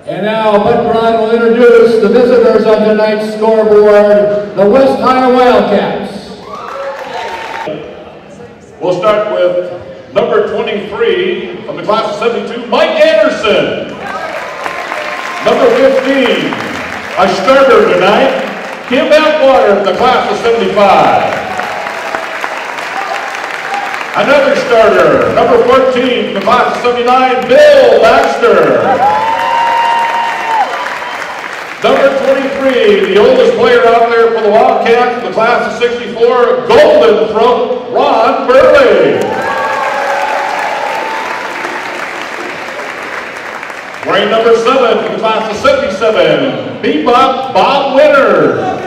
And now Bud Braun will introduce the visitors on tonight's scoreboard, the West High Wildcats. We'll start with number 23 from the class of 72, Mike Anderson. Number 15, a starter tonight, Kim Atwater from the class of 75. Another starter, number 14 from the class of 79, Bill Baxter. Number 23, the oldest player out there for the Wildcats, the class of 64, Golden Throat, Ron Burley. Wearing number 7 for the class of 77, Bebop Bob Winter.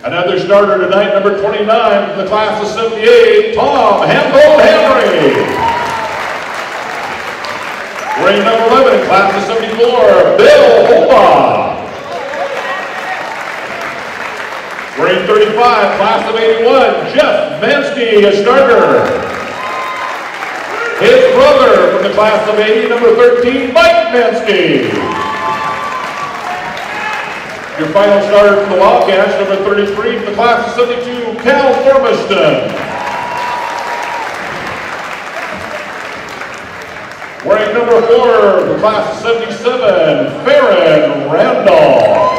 Another starter tonight, number 29 from the class of 78, Tom Hambo Henry. Wearing number 11, class of 74, Bill Holbaugh. Wearing 35, class of 81, Jeff Mansky, a starter. His brother from the class of 80, number 13, Mike Mansky. Your final starter for the Wildcats, number 33 from the class of 72, Cal Formiston. Wearing number 4 from the class of 77, Farron Randolph.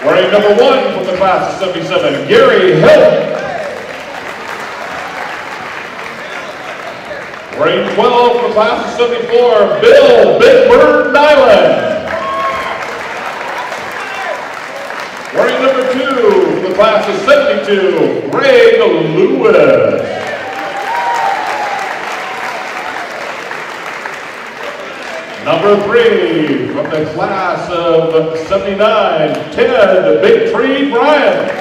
Wearing number 1 from the class of 77, Gary Hill. Wearing 12 from the class of 74, Bill Big Bird Nyland. Wearing number 2 from the class of 72, Greg Lewis. Number 3 from the class of 79, Ted Big Tree Bryant.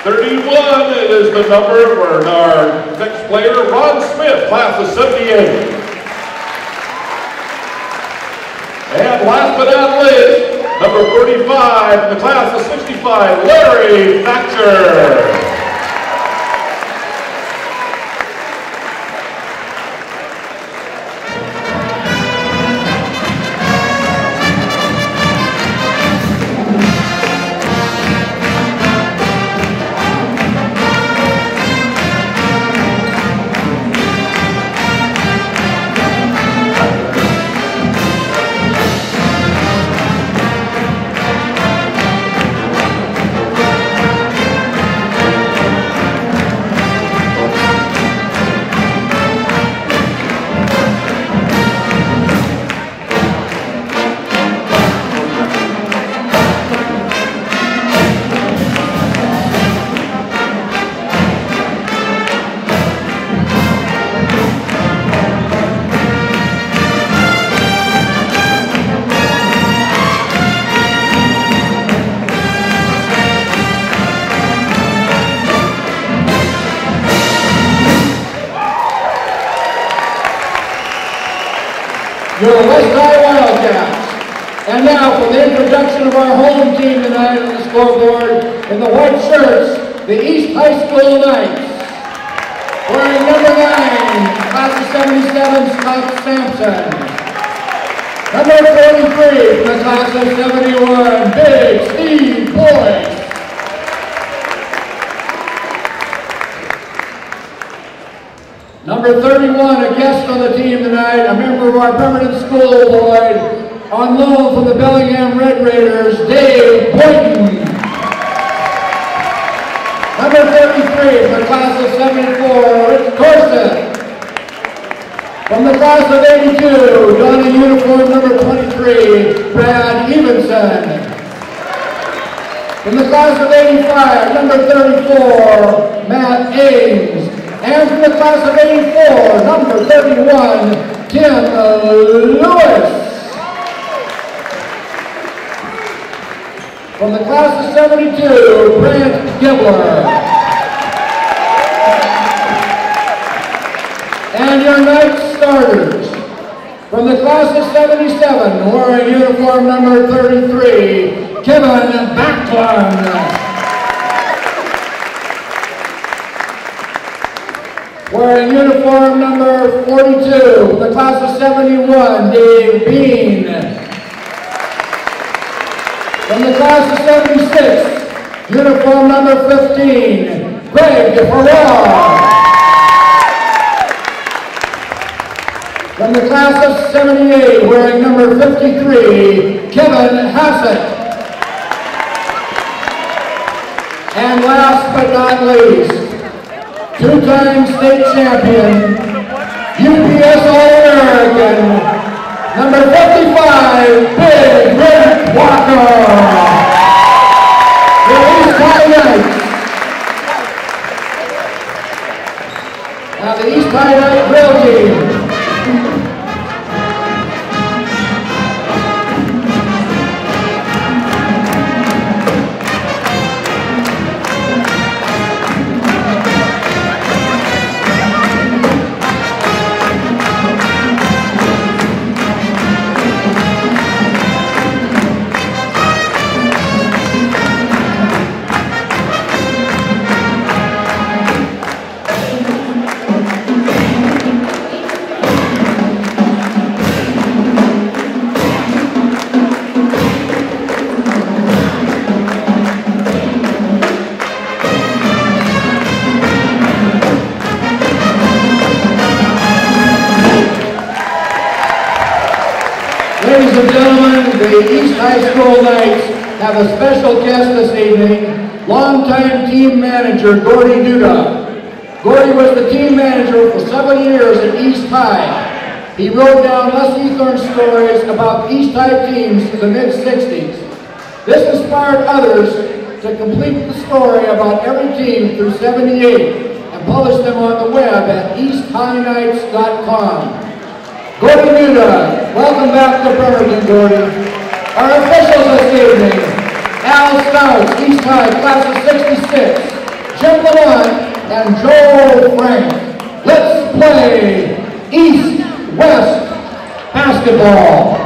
31 is the number for our next player, Ron Smith, class of 78. And last but not least, number 35 in the class of 65, Larry Thatcher. Your West High Wildcats. And now for the introduction of our home team tonight on the scoreboard, in the white shirts, the East High School Knights. Wearing number 9, class of 77, Scott Sampson. Number 43 from the class of 71, Big Steve Boyce. Number 31, a guest on the team tonight, a member of our permanent school board, on loan from the Bellingham Red Raiders, Dave Boynton. Number 33, from the class of 74, Rich Corset. From the class of 82, donning uniform number 23, Brad Evenson. From the class of 85, number 34, Matt Ames. And from the class of 84, number 31, Tim Lewis. From the class of 72, Brent Gibbler. And your night starters. From the class of 77, wearing uniform number 33, Kevin Backlund. Wearing uniform number 42, from the class of 71, Dave Bean. From the class of 76, uniform number 15, Greg Farrar. From the class of 78, wearing number 53, Kevin Hassett. And last but not least, two-time state champion, UPS All-American, number 55, Big Rick Walker. The East High Knights. Now the East High Knight drill team. Ladies and gentlemen, the East High School Knights have a special guest this evening, longtime team manager Gordy Duda. Gordy was the team manager for 7 years at East High. He wrote down Les Eathorn stories about East High teams in the mid-60s. This inspired others to complete the story about every team through 78 and publish them on the web at easthighknights.com. Gordy Duda, welcome back to Bremerton, Gordy. Our officials this evening, Al Stouts, East High, class of 66, Jim Lamont, and Joel Frank. Let's play East-West basketball.